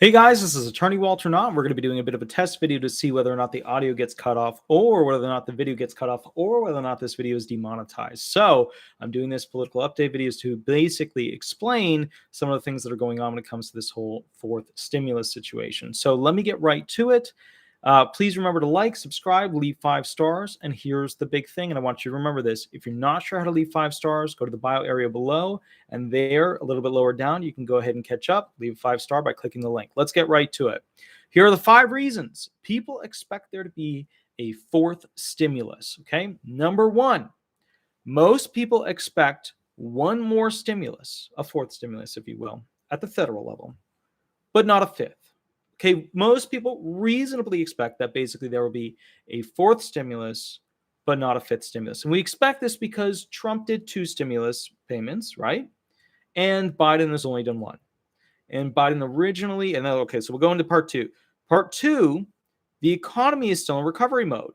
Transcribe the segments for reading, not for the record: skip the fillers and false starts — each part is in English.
Hey guys, this is Attorney Walter Knott. We're going to be doing a bit of a test video to see whether or not the audio gets cut off or whether or not the video gets cut off or whether or not this video is demonetized. So I'm doing this political update videos to basically explain some of the things that are going on when it comes to this whole fourth stimulus situation. So let me get right to it. Please remember to like, subscribe, leave 5 stars. And here's the big thing, and I want you to remember this. If you're not sure how to leave 5 stars, go to the bio area below, and there, a little bit lower down, you can go ahead and catch up, leave a 5-star by clicking the link. Let's get right to it. Here are the 5 reasons people expect there to be a fourth stimulus, okay? Number 1, most people expect one more stimulus, a fourth stimulus, if you will, at the federal level, but not a fifth. Okay, most people reasonably expect that basically there will be a fourth stimulus, but not a fifth stimulus. And we expect this because Trump did 2 stimulus payments, right? And Biden has only done 1. And Biden originally, and then, okay, so we'll go into part 2. Part 2, the economy is still in recovery mode,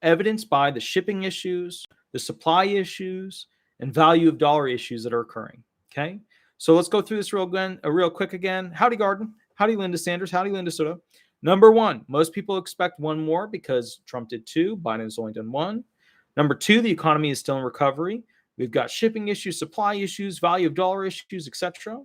evidenced by the shipping issues, the supply issues, and value of dollar issues that are occurring, okay? So let's go through this real quick again. Howdy, Garden. Howdy, Linda Sanders. Howdy, Linda Soto. Number 1, most people expect 1 more because Trump did 2. Biden has only done 1. Number 2, the economy is still in recovery. We've got shipping issues, supply issues, value of dollar issues, etc.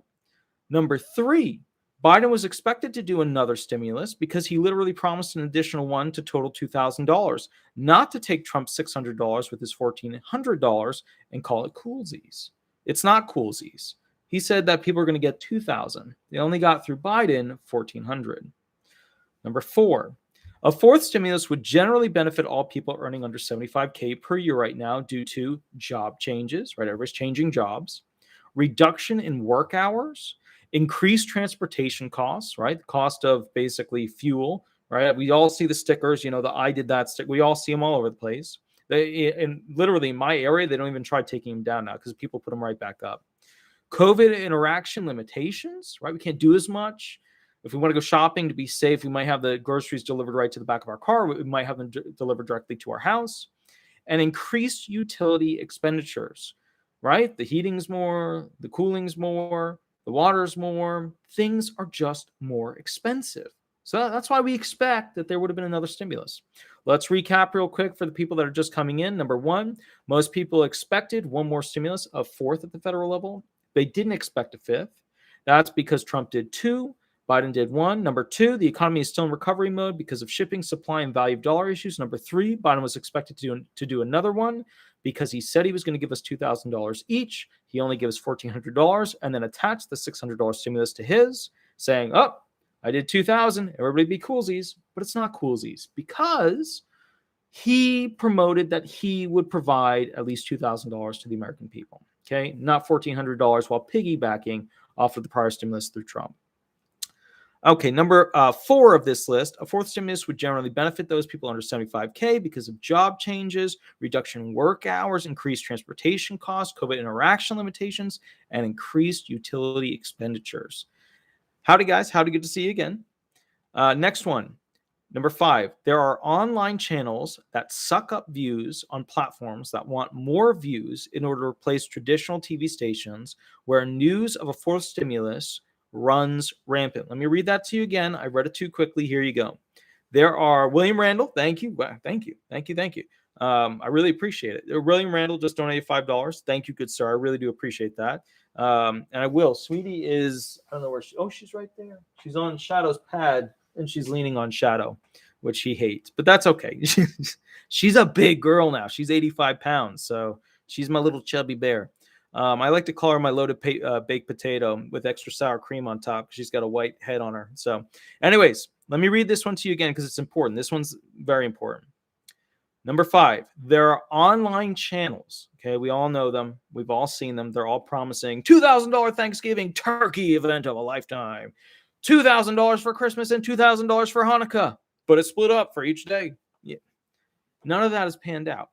Number 3, Biden was expected to do another stimulus because he literally promised an additional one to total $2,000, not to take Trump's $600 with his $1,400 and call it coolsies. It's not coolsies. He said that people are going to get $2,000. They only got through Biden $1,400. Number 4, a fourth stimulus would generally benefit all people earning under $75K per year right now due to job changes, right? Everybody's changing jobs, reduction in work hours, increased transportation costs, right? The cost of basically fuel, right? We all see the stickers, the I did that stick. We all see them all over the place. And literally in my area, they don't even try taking them down now because people put them right back up. COVID interaction limitations, right? We can't do as much. If we want to go shopping to be safe, we might have the groceries delivered right to the back of our car. We might have them delivered directly to our house. And increased utility expenditures, right? The heating's more, the cooling's more, the water's more. Things are just more expensive. So that's why we expect that there would have been another stimulus. Let's recap real quick for the people that are just coming in. Number 1, most people expected 1 more stimulus, a fourth at the federal level. They didn't expect a fifth. That's because Trump did 2, Biden did 1. Number 2, the economy is still in recovery mode because of shipping, supply, and value of dollar issues. Number 3, Biden was expected to do another one because he said he was going to give us $2,000 each. He only gives $1,400 and then attached the $600 stimulus to his, saying, oh, I did $2,000. Everybody be coolsies. But it's not coolsies because he promoted that he would provide at least $2,000 to the American people. Okay, not $1,400 while piggybacking off of the prior stimulus through Trump. Okay, number 4 of this list, a fourth stimulus would generally benefit those people under 75K because of job changes, reduction in work hours, increased transportation costs, COVID interaction limitations, and increased utility expenditures. Howdy, guys. Howdy, good to see you again. Next one. Number 5, there are online channels that suck up views on platforms that want more views in order to replace traditional TV stations where news of a fourth stimulus runs rampant. Let me read that to you again. I read it too quickly. Here you go. There are William Randall. Thank you. Thank you. I really appreciate it. William Randall just donated $5. Thank you, good sir. I really do appreciate that. And I will. Sweetie is, I don't know where she's right there. She's on Shadow's pad. And she's leaning on Shadow, which he hates. But that's okay. She's a big girl now. She's 85 pounds. So she's my little chubby bear. I like to call her my loaded baked potato with extra sour cream on top. She's got a white head on her. So anyways, let me read this one to you again because it's important. This one's very important. Number 5, there are online channels. Okay, we all know them. We've all seen them. They're all promising $2,000 Thanksgiving turkey event of a lifetime. $2,000 for Christmas and $2,000 for Hanukkah, but it's split up for each day. Yeah. None of that is panned out.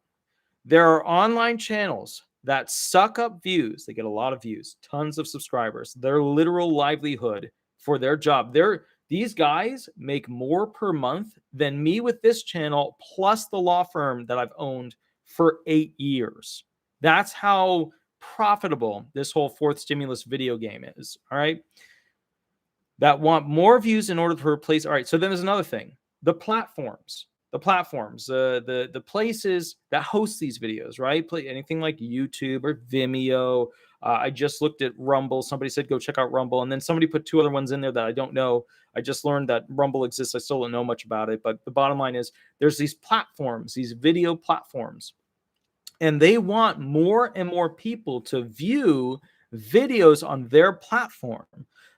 There are online channels that suck up views. They get a lot of views, tons of subscribers. Their literal livelihood for their job. These guys make more per month than me with this channel, plus the law firm that I've owned for 8 years. That's how profitable this whole fourth stimulus video game is. All right. that want more views in order to replace. All right, so then there's another thing: the platforms, the places that host these videos, right? Anything like YouTube or Vimeo. I just looked at Rumble. Somebody said go check out Rumble, and then somebody put two other ones in there that I don't know. I just learned that Rumble exists. I still don't know much about it, but the bottom line is there's these platforms, these video platforms, and they want more and more people to view videos on their platform.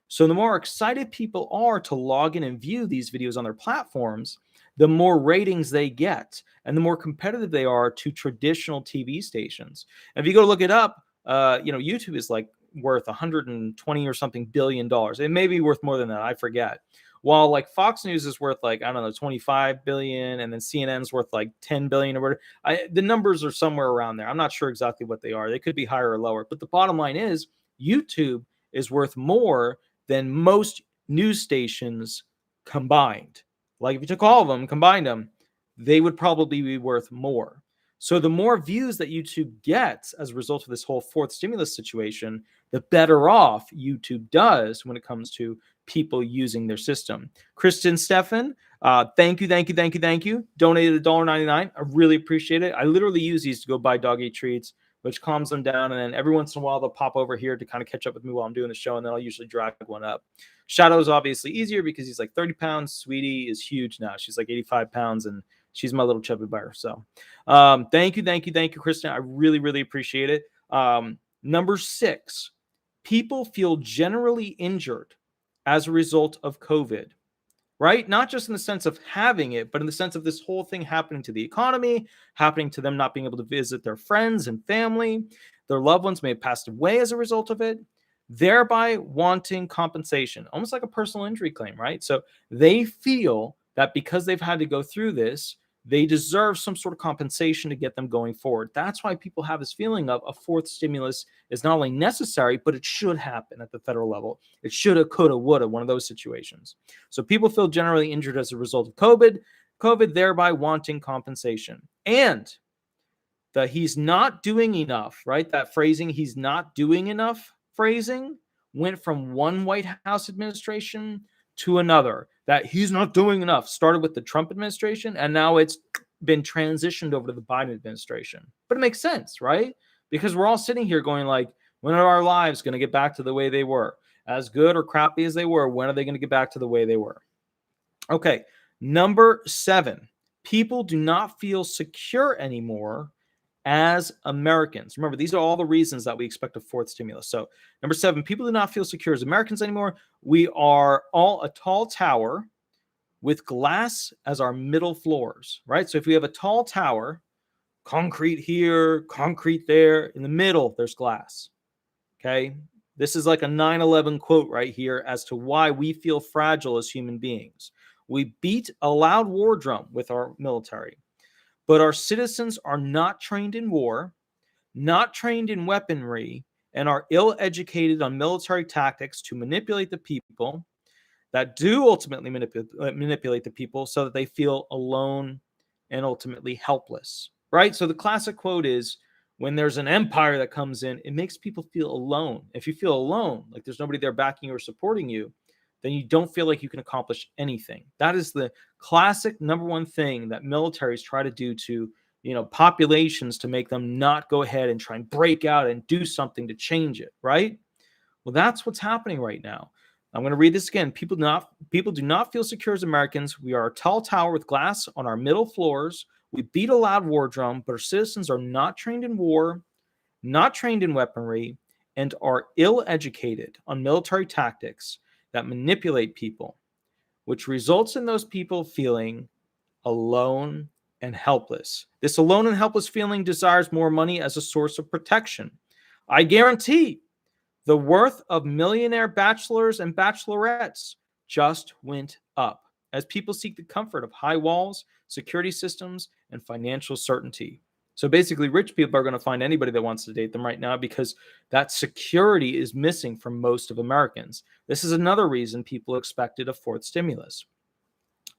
So the more excited people are to log in and view these videos on their platforms, the more ratings they get and the more competitive they are to traditional TV stations. And if you go look it up, YouTube is like worth 120 or something billion dollars. It may be worth more than that. I forget. While like Fox News is worth like, I don't know, 25 billion, and then CNN's worth like 10 billion or whatever. The numbers are somewhere around there. I'm not sure exactly what they are. They could be higher or lower. But the bottom line is YouTube is worth more than most news stations combined. Like if you took all of them, combined them, they would probably be worth more. So the more views that YouTube gets as a result of this whole fourth stimulus situation, the better off YouTube does when it comes to people using their system. Kristen Stefan, thank you. Donated $1.99. I really appreciate it. I literally use these to go buy doggy treats, which calms them down. And then every once in a while, they'll pop over here to kind of catch up with me while I'm doing the show. And then I'll usually drag one up. Shadow's obviously easier because he's like 30 pounds. Sweetie is huge now. She's like 85 pounds, and she's my little chubby bear. So thank you, Kristen. I really, really appreciate it. Number 6, people feel generally injured as a result of COVID, right? Not just in the sense of having it, but in the sense of this whole thing happening to the economy, happening to them not being able to visit their friends and family. Their loved ones may have passed away as a result of it, thereby wanting compensation, almost like a personal injury claim, right? So they feel that because they've had to go through this, they deserve some sort of compensation to get them going forward. That's why people have this feeling of a fourth stimulus is not only necessary, but it should happen at the federal level. It shoulda, coulda, woulda, one of those situations. So people feel generally injured as a result of COVID, thereby wanting compensation. And that he's not doing enough, right? That phrasing, he's not doing enough phrasing, went from one White House administration to another. That he's not doing enough started with the Trump administration, and now it's been transitioned over to the Biden administration. But it makes sense, right? Because we're all sitting here going like, when are our lives going to get back to the way they were? As good or crappy as they were, when are they going to get back to the way they were? Okay, number 7, people do not feel secure anymore as Americans. Remember, these are all the reasons that we expect a fourth stimulus. So, number 7, people do not feel secure as Americans anymore. We are all a tall tower with glass as our middle floors, right? So, if we have a tall tower, concrete here, concrete there, in the middle, there's glass. Okay. This is like a 9/11 quote right here as to why we feel fragile as human beings. We beat a loud war drum with our military. But our citizens are not trained in war, not trained in weaponry, and are ill-educated on military tactics to manipulate the people that do ultimately manipulate the people so that they feel alone and ultimately helpless, right? So the classic quote is, when there's an empire that comes in, it makes people feel alone. If you feel alone, like there's nobody there backing you or supporting you, then you don't feel like you can accomplish anything. That is the classic number one thing that militaries try to do to, populations, to make them not go ahead and try and break out and do something to change it, right? Well, that's what's happening right now. I'm going to read this again. People do not feel secure as Americans. We are a tall tower with glass on our middle floors. We beat a loud war drum, but our citizens are not trained in war, not trained in weaponry, and are ill-educated on military tactics that manipulate people, which results in those people feeling alone and helpless. This alone and helpless feeling desires more money as a source of protection. I guarantee the worth of millionaire bachelors and bachelorettes just went up as people seek the comfort of high walls, security systems, and financial certainty. So basically, rich people are going to find anybody that wants to date them right now because that security is missing from most of Americans. This is another reason people expected a fourth stimulus.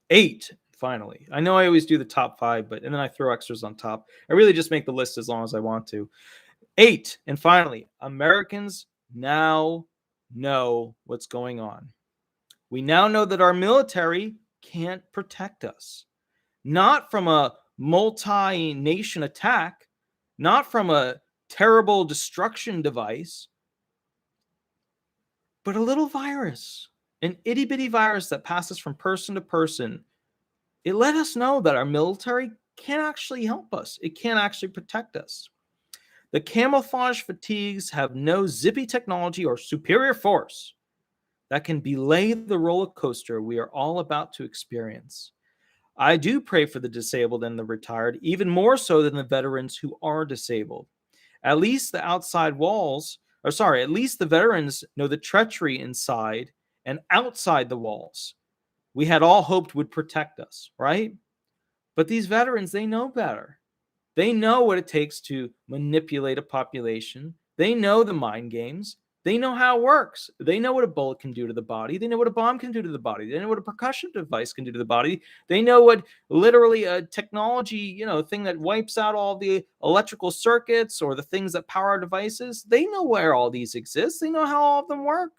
8, finally. I know I always do the top 5, and then I throw extras on top. I really just make the list as long as I want to. 8, and finally, Americans now know what's going on. We now know that our military can't protect us, not from a multi-nation attack, not from a terrible destruction device, but a little virus, an itty-bitty virus that passes from person to person. It let us know that our military can actually help us. It can actually protect us. The camouflage fatigues have no zippy technology or superior force that can belay the roller coaster we are all about to experience. I do pray for the disabled and the retired, even more so than the veterans who are disabled. At least the outside walls, or sorry, at least the veterans know the treachery inside and outside the walls we had all hoped would protect us, right? But these veterans, they know better. They know what it takes to manipulate a population. They know the mind games. They know how it works. They know what a bullet can do to the body. They know what a bomb can do to the body. They know what a percussion device can do to the body. They know what literally a technology, thing that wipes out all the electrical circuits or the things that power our devices. They know where all these exist. They know how all of them work.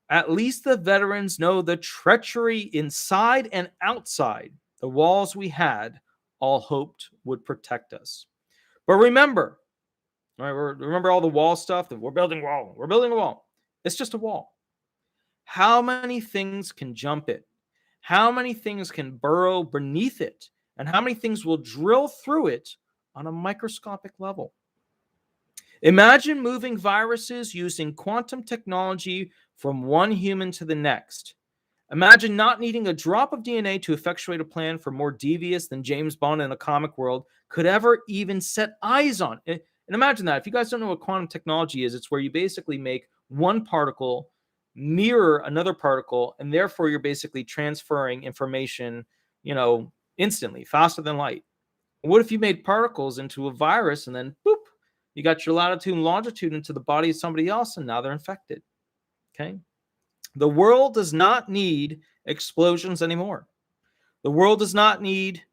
At least the veterans know the treachery inside and outside the walls we had all hoped would protect us. But remember, all right, remember all the wall stuff that we're building a wall. We're building a wall. It's just a wall. How many things can jump it? How many things can burrow beneath it? And how many things will drill through it on a microscopic level? Imagine moving viruses using quantum technology from one human to the next. Imagine not needing a drop of DNA to effectuate a plan for more devious than James Bond in a comic world could ever even set eyes on. And imagine that. If you guys don't know what quantum technology is, it's where you basically make one particle mirror another particle, and therefore you're basically transferring information, instantly, faster than light. What if you made particles into a virus and then boop, you got your latitude and longitude into the body of somebody else, and now they're infected? Okay. The world does not need explosions anymore. The world does not need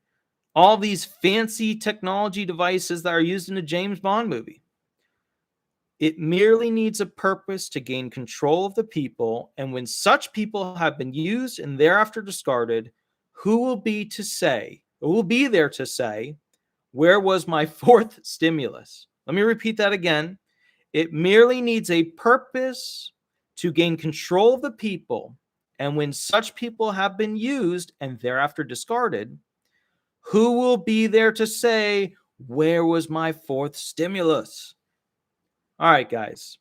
all these fancy technology devices that are used in a James Bond movie. It merely needs a purpose to gain control of the people, and when such people have been used and thereafter discarded, who will be there to say, where was my fourth stimulus? Let me repeat that again. It merely needs a purpose to gain control of the people, and when such people have been used and thereafter discarded, who will be there to say, where was my fourth stimulus? All right, guys,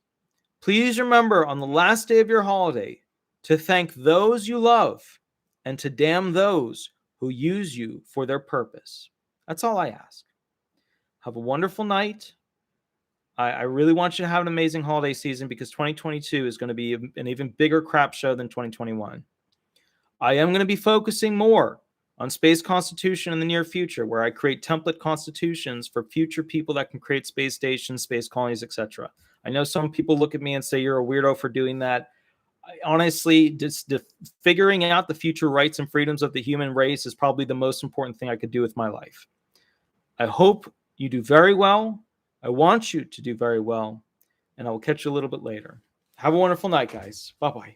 please remember on the last day of your holiday to thank those you love and to damn those who use you for their purpose. That's all I ask. Have a wonderful night. I really want you to have an amazing holiday season because 2022 is going to be an even bigger crap show than 2021. I am going to be focusing more on Space Constitution in the near future, where I create template constitutions for future people that can create space stations, space colonies, etc. I know some people look at me and say you're a weirdo for doing that. Honestly, just figuring out the future rights and freedoms of the human race is probably the most important thing I could do with my life. I hope you do very well. I want you to do very well, and I will catch you a little bit later. Have a wonderful night, guys. Bye-bye.